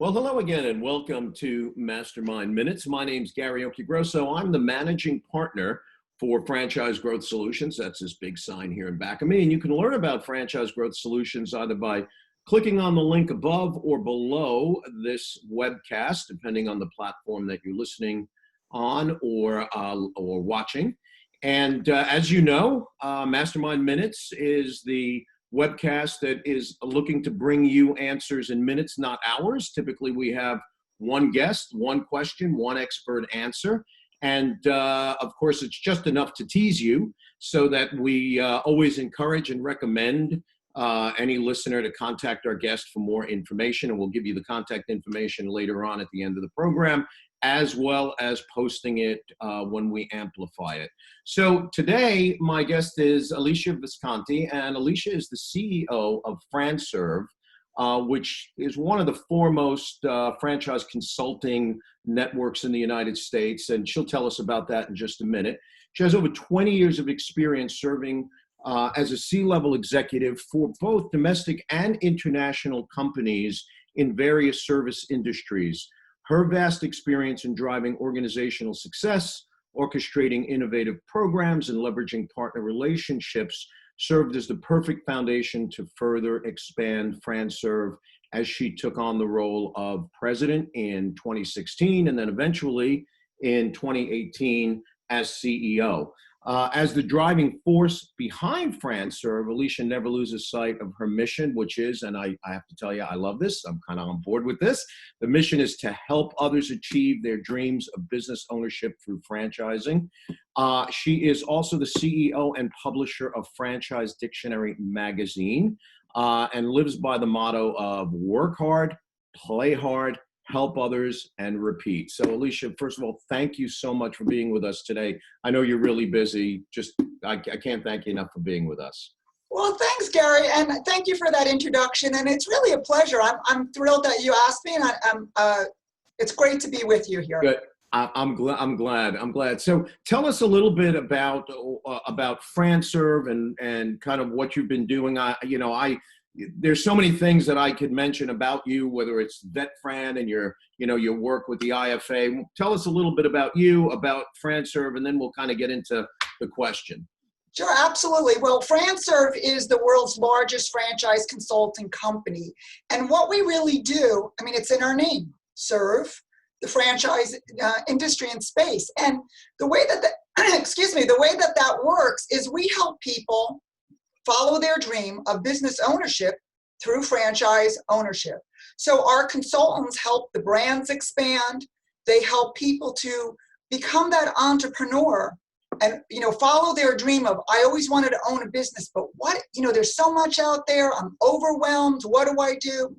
Well, hello again, and welcome to Mastermind Minutes. My name's Gary Grosso. I'm the managing partner for Franchise Growth Solutions. That's this big sign here in back of me. And you can learn about Franchise Growth Solutions either by clicking on the link above or below this webcast, depending on the platform that you're listening on or watching. And as you know, Mastermind Minutes is the webcast that is looking to bring you answers in minutes, not hours. Typically, we have one guest, one question, one expert answer. And of course, it's just enough to tease you so that we always encourage and recommend any listener to contact our guest for more information. And we'll give you the contact information later on at the end of the program, as well as posting it when we amplify it. So today, my guest is Alesia Visconti, and Alesia is the CEO of FranCerve, which is one of the foremost franchise consulting networks in the United States, and she'll tell us about that in just a minute. She has over 20 years of experience serving as a C-level executive for both domestic and international companies in various service industries. Her vast experience in driving organizational success, orchestrating innovative programs, and leveraging partner relationships served as the perfect foundation to further expand FranCerve as she took on the role of president in 2016 and then eventually in 2018 as CEO. As the driving force behind FranCerve, Alesia never loses sight of her mission, which is, and I have to tell you, I love this. I'm kind of on board with this. The mission is to help others achieve their dreams of business ownership through franchising. She is also the CEO and publisher of Franchise Dictionary magazine and lives by the motto of work hard, play hard, help others, and repeat. So Alesia, first of all, thank you so much for being with us today. I know you're really busy. I can't thank you enough for being with us. Well, thanks, Gary, and thank you for that introduction. And it's really a pleasure. I'm thrilled that you asked me, and it's great to be with you here. Good. I'm glad. So tell us a little bit about FranCerve and kind of what you've been doing. There's so many things that I could mention about you, whether it's VetFran and your work with the IFA. Tell us a little bit about you, about FranCerve, and then we'll kind of get into the question. Sure, absolutely. Well, FranCerve is the world's largest franchise consulting company. And what we really do, I mean, it's in our name, serve the franchise industry and space. And the way that that works is we help people follow their dream of business ownership through franchise ownership. So our consultants help the brands expand. They help people to become that entrepreneur and, follow their dream of, I always wanted to own a business, but there's so much out there. I'm overwhelmed. What do I do?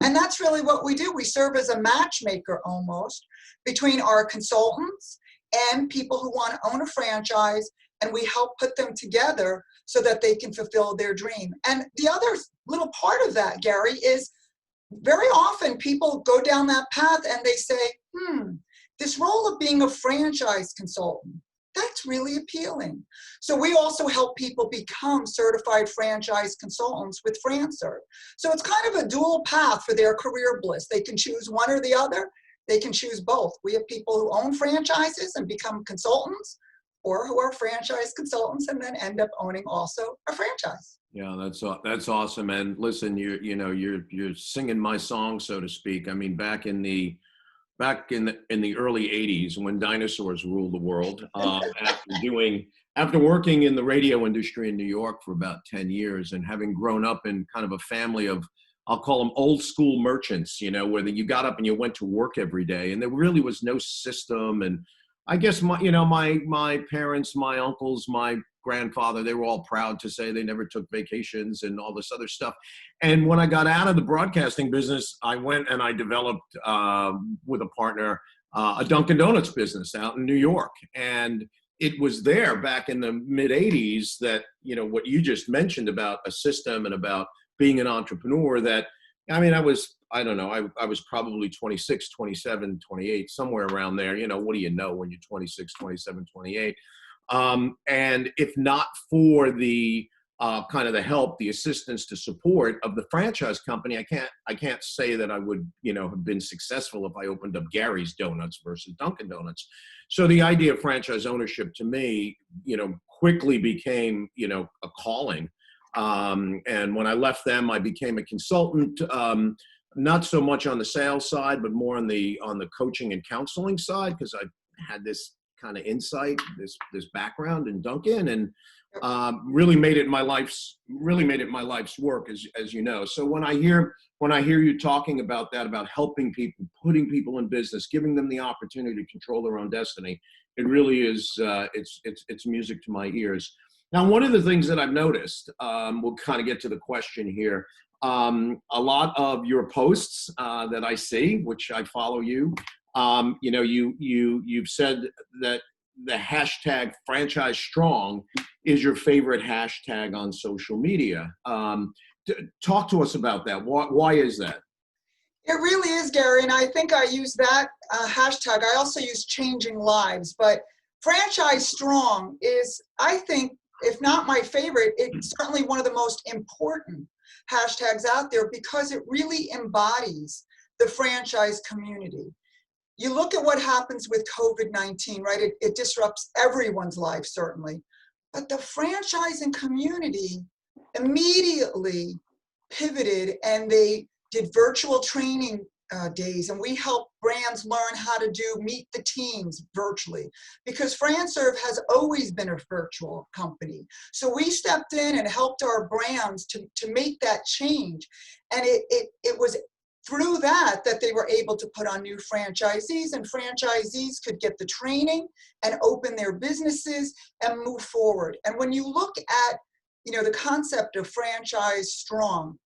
And that's really what we do. We serve as a matchmaker almost between our consultants and people who want to own a franchise, and we help put them together so that they can fulfill their dream. And the other little part of that, Gary, is very often people go down that path and they say, this role of being a franchise consultant, that's really appealing. So we also help people become certified franchise consultants with FranCerve. So it's kind of a dual path for their career bliss. They can choose one or the other. They can choose both. We have people who own franchises and become consultants, or who are franchise consultants and then end up owning also a franchise. Yeah, that's awesome. And listen, you're singing my song, so to speak. I mean, back in the early '80s, when dinosaurs ruled the world, after working in the radio industry in New York for about 10 years and having grown up in kind of a family of, I'll call them old school merchants, where you got up and you went to work every day, and there really was no system. And I guess my parents, my uncles, my grandfather, they were all proud to say they never took vacations and all this other stuff. And when I got out of the broadcasting business, I went and I developed with a partner a Dunkin' Donuts business out in New York. And it was there back in the mid 80s that, what you just mentioned about a system and about being an entrepreneur, that, I mean, I was probably 26, 27, 28, somewhere around there. What do you know when you're 26, 27, 28? And if not for the kind of the help, the assistance, the support of the franchise company, I can't say that I would, have been successful if I opened up Gary's Donuts versus Dunkin' Donuts. So the idea of franchise ownership to me, quickly became, a calling. And when I left them, I became a consultant, not so much on the sales side, but more on the coaching and counseling side, because I had this kind of insight, this background in Dunkin', and really made it my life's work, as you know. So when I hear you talking about that, about helping people, putting people in business, giving them the opportunity to control their own destiny, it really is it's music to my ears. Now, one of the things that I've noticed, we'll kind of get to the question here. A lot of your posts that I see, which I follow you, you've said that the hashtag franchise strong is your favorite hashtag on social media. Talk to us about that. Why is that? It really is, Gary, and I think I use that hashtag. I also use changing lives, but franchise strong is, I think, if not my favorite, it's certainly one of the most important hashtags out there, because it really embodies the franchise community. You look at what happens with COVID-19, right? It disrupts everyone's life, certainly. But the franchising community immediately pivoted, and they did virtual training days, and we help brands learn how to meet the teams virtually, because FranServe has always been a virtual company. So we stepped in and helped our brands to make that change. And it was through that they were able to put on new franchisees, and franchisees could get the training and open their businesses and move forward. And when you look at, the concept of franchise strong,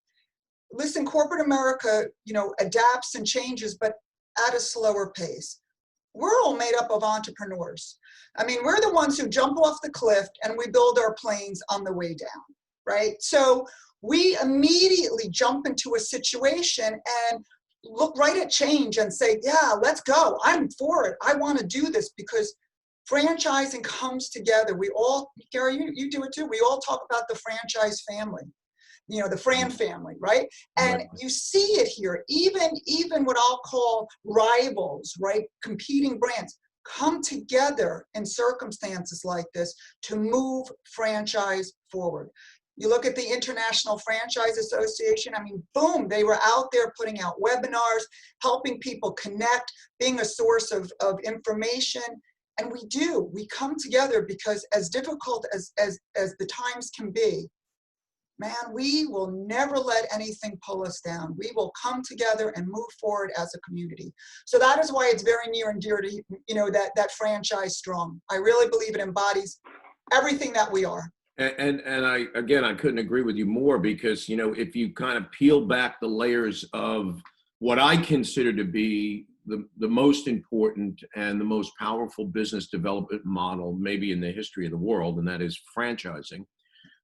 listen, corporate America, adapts and changes, but at a slower pace. We're all made up of entrepreneurs. I mean, we're the ones who jump off the cliff and we build our planes on the way down, right? So we immediately jump into a situation and look right at change and say, yeah, let's go. I'm for it. I want to do this, because franchising comes together. We all, Gary, you do it too. We all talk about the franchise family, the Fran family, right? And you see it here, even what I'll call rivals, right? Competing brands come together in circumstances like this to move franchise forward. You look at the International Franchise Association, I mean, boom, they were out there putting out webinars, helping people connect, being a source of information. And we come together, because as difficult as the times can be, man, we will never let anything pull us down. We will come together and move forward as a community. So that is why it's very near and dear to, that franchise strong. I really believe it embodies everything that we are. And I couldn't agree with you more, because, if you kind of peel back the layers of what I consider to be the most important and the most powerful business development model maybe in the history of the world, and that is franchising,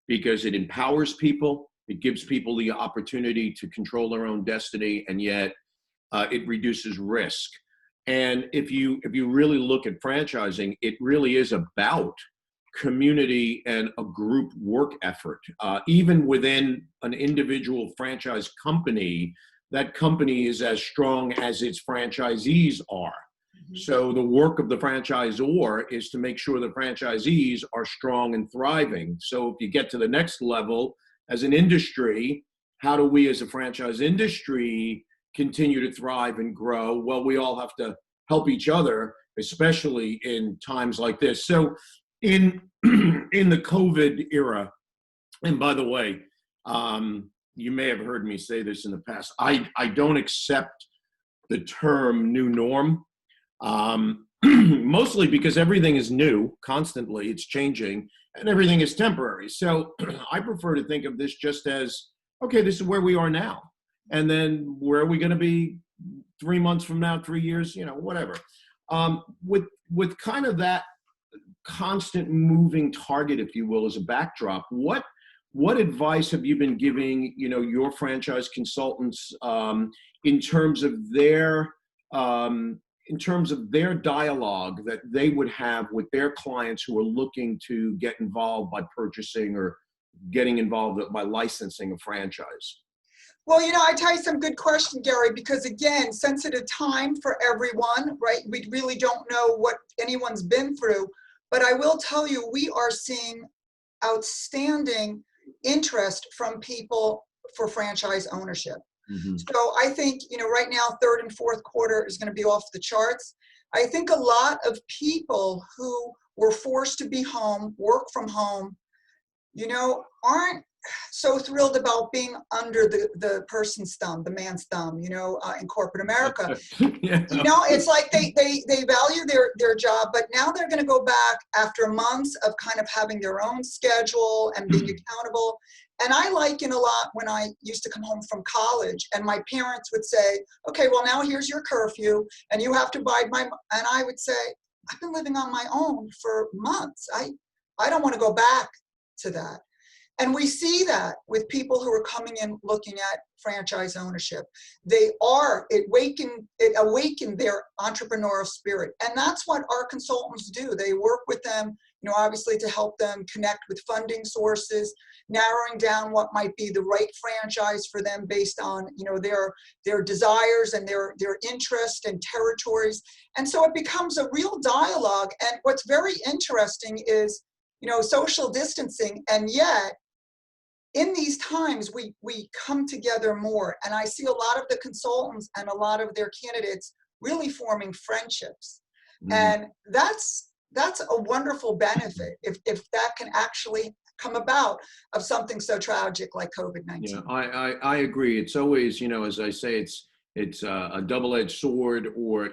because it empowers people, it gives people the opportunity to control their own destiny, and yet it reduces risk. And if you really look at franchising, it really is about community and a group work effort. Even within an individual franchise company, that company is as strong as its franchisees are. So the work of the franchisor is to make sure the franchisees are strong and thriving. So if you get to the next level, as an industry, how do we as a franchise industry continue to thrive and grow? Well, we all have to help each other, especially in times like this. So in the COVID era, and by the way, you may have heard me say this in the past, I don't accept the term new norm. Mostly because everything is new constantly, it's changing, and everything is temporary. So I prefer to think of this just as, okay, this is where we are now. And then where are we going to be 3 months from now, 3 years, whatever. With kind of that constant moving target, if you will, as a backdrop, what advice have you been giving, your franchise consultants in terms of their dialogue that they would have with their clients who are looking to get involved by purchasing or getting involved by licensing a franchise? Well, I tell you some good question, Gary, because again, sensitive time for everyone, right? We really don't know what anyone's been through, but I will tell you, we are seeing outstanding interest from people for franchise ownership. Mm-hmm. So I think, right now, third and fourth quarter is going to be off the charts. I think a lot of people who were forced to be home, work from home, aren't so thrilled about being under the person's thumb, the man's thumb, in corporate America. Yeah. It's like they value their job, but now they're going to go back after months of kind of having their own schedule and being accountable. And I liken a lot when I used to come home from college and my parents would say, okay, well, now here's your curfew and you have to abide by, and I would say, I've been living on my own for months. I don't want to go back to that. And we see that with people who are coming in looking at franchise ownership. It awakened their entrepreneurial spirit. And that's what our consultants do. They work with them, obviously to help them connect with funding sources, narrowing down what might be the right franchise for them based on, their desires and their interest and territories. And so it becomes a real dialogue. And what's very interesting is, social distancing, and yet in these times, we come together more, and I see a lot of the consultants and a lot of their candidates really forming friendships, and that's a wonderful benefit if that can actually come about of something so tragic like COVID-19. Yeah, I agree. It's always, as I say, it's a double-edged sword, or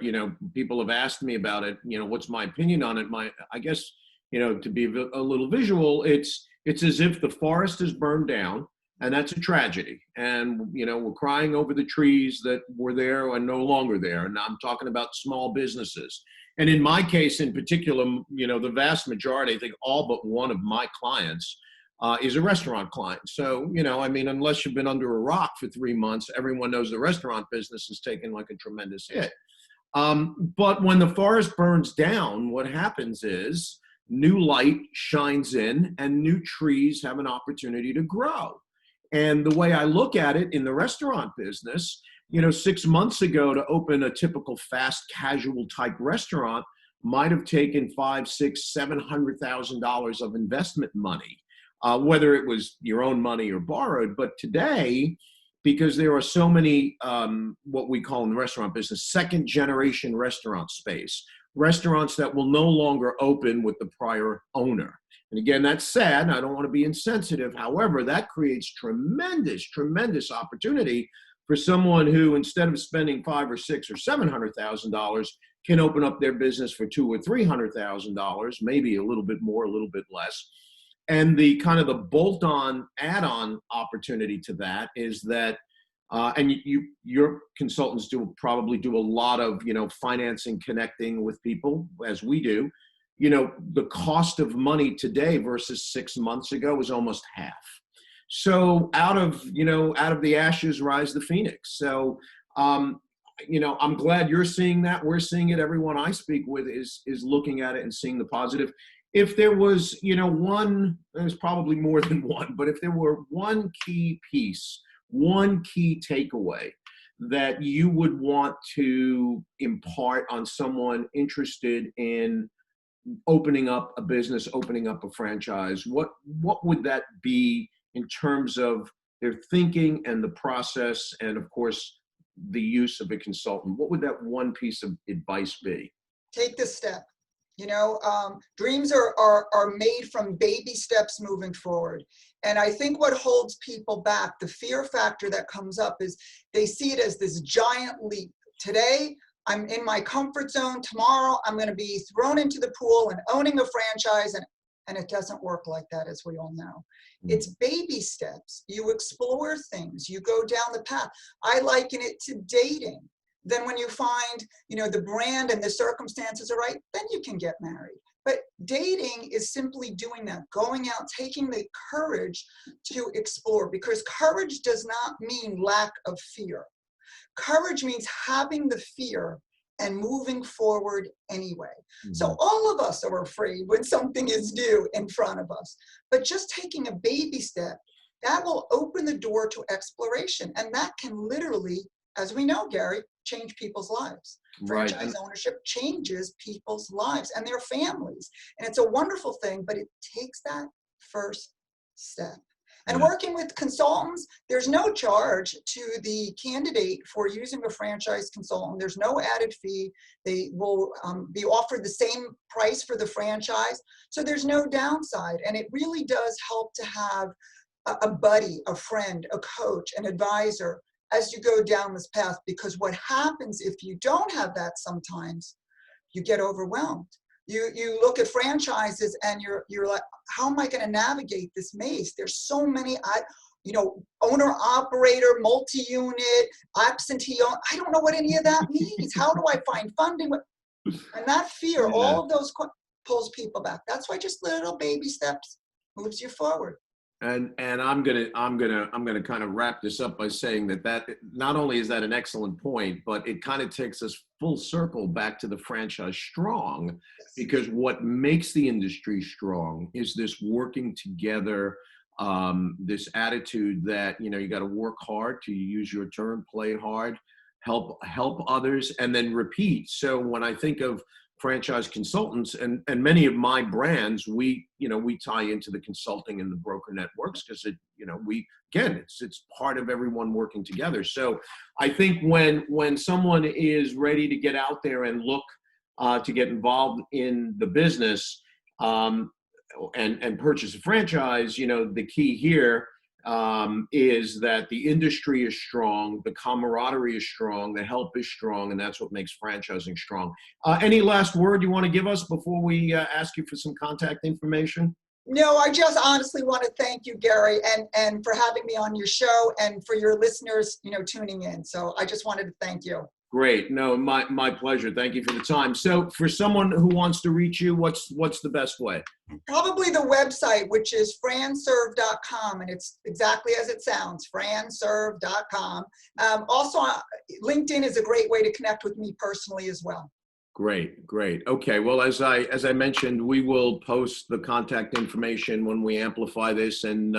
people have asked me about it. What's my opinion on it? I guess, to be a little visual, it's as if the forest is burned down, and that's a tragedy. And, we're crying over the trees that were there and no longer there. And I'm talking about small businesses. And in my case in particular, the vast majority, I think all but one of my clients is a restaurant client. So, unless you've been under a rock for 3 months, everyone knows the restaurant business is taking like a tremendous hit. But when the forest burns down, what happens is new light shines in and new trees have an opportunity to grow. And the way I look at it in the restaurant business, 6 months ago to open a typical fast casual type restaurant might have taken $500,000, $600,000, $700,000 of investment money, whether it was your own money or borrowed. But today, because there are so many, what we call in the restaurant business, second generation restaurant space, restaurants that will no longer open with the prior owner. And again, that's sad. I don't want to be insensitive. However, that creates tremendous opportunity for someone who, instead of spending $500,000 or $600,000 or $700,000, can open up their business for $200,000 or $300,000, maybe a little bit more, a little bit less. And the kind of the bolt-on, add-on opportunity to that is that, and your consultants probably do a lot of, financing, connecting with people, as we do. The cost of money today versus 6 months ago is almost half. So out of the ashes rise the phoenix. So, I'm glad you're seeing that. We're seeing it. Everyone I speak with is looking at it and seeing the positive. If there was, there's probably more than one, but if there were one key piece, one key takeaway that you would want to impart on someone interested in opening up a business, opening up a franchise, what would that be in terms of their thinking and the process, and of course, the use of a consultant? What would that one piece of advice be? Take this step. Dreams are made from baby steps moving forward. And I think what holds people back, the fear factor that comes up, is they see it as this giant leap. Today, I'm in my comfort zone. Tomorrow, I'm going to be thrown into the pool and owning a franchise. And it doesn't work like that, as we all know. It's baby steps. You explore things. You go down the path. I liken it to dating. Then when you find, the brand and the circumstances are right, then you can get married. But dating is simply doing that, going out, taking the courage to explore, because courage does not mean lack of fear. Courage means having the fear and moving forward anyway. So Mhm. all of us are afraid when something is new in front of us, but just taking a baby step, that will open the door to exploration. And that can literally, as we know, Gary, change people's lives. Right. Franchise ownership changes people's lives and their families. And it's a wonderful thing, but it takes that first step. And Yeah. working with consultants, there's no charge to the candidate for using a franchise consultant. There's no added fee. They will be offered the same price for the franchise. So there's no downside. And it really does help to have a buddy, a friend, a coach, an advisor as you go down this path, because what happens if you don't have that sometimes, you get overwhelmed. You look at franchises and you're like, how am I going to navigate this maze? There's so many, owner operator, multi-unit, absentee owner. I don't know what any of that means. How do I find funding? And that fear, Yeah. all of those pulls people back. That's why just little baby steps moves you forward. And I'm gonna kind of wrap this up by saying that not only is that an excellent point, but it kind of takes us full circle back to the franchise strong, because what makes the industry strong is this working together, this attitude that you got to work hard, to use your term, play hard, help others, and then repeat. So when I think of franchise consultants and many of my brands, we tie into the consulting and the broker networks, because it's part of everyone working together. So I think when someone is ready to get out there and look to get involved in the business, and purchase a franchise, the key here is that the industry is strong, the camaraderie is strong, the help is strong, and that's what makes franchising strong. Any last word you want to give us before we ask you for some contact information? No, I just honestly want to thank you, Gary, and for having me on your show, and for your listeners, tuning in. So I just wanted to thank you. Great. No, my pleasure. Thank you for the time. So for someone who wants to reach you, what's the best way? Probably the website, which is franserve.com, and it's exactly as it sounds, franserve.com. Also, LinkedIn is a great way to connect with me personally as well. Great. Okay. Well, as I mentioned, we will post the contact information when we amplify this. And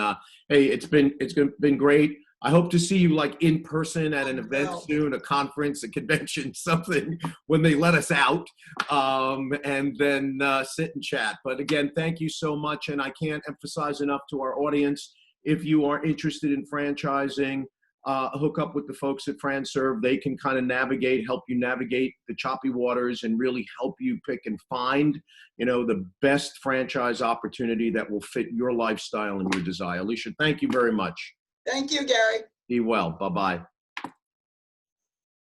hey, it's been great. I hope to see you like in person at an event soon, a conference, a convention, something, when they let us out, and then sit and chat. But again, thank you so much. And I can't emphasize enough to our audience, if you are interested in franchising, hook up with the folks at FranServe. They can kind of help you navigate the choppy waters and really help you pick and find, the best franchise opportunity that will fit your lifestyle and your desire. Alesia, thank you very much. Thank you, Gary. Be well. Bye-bye.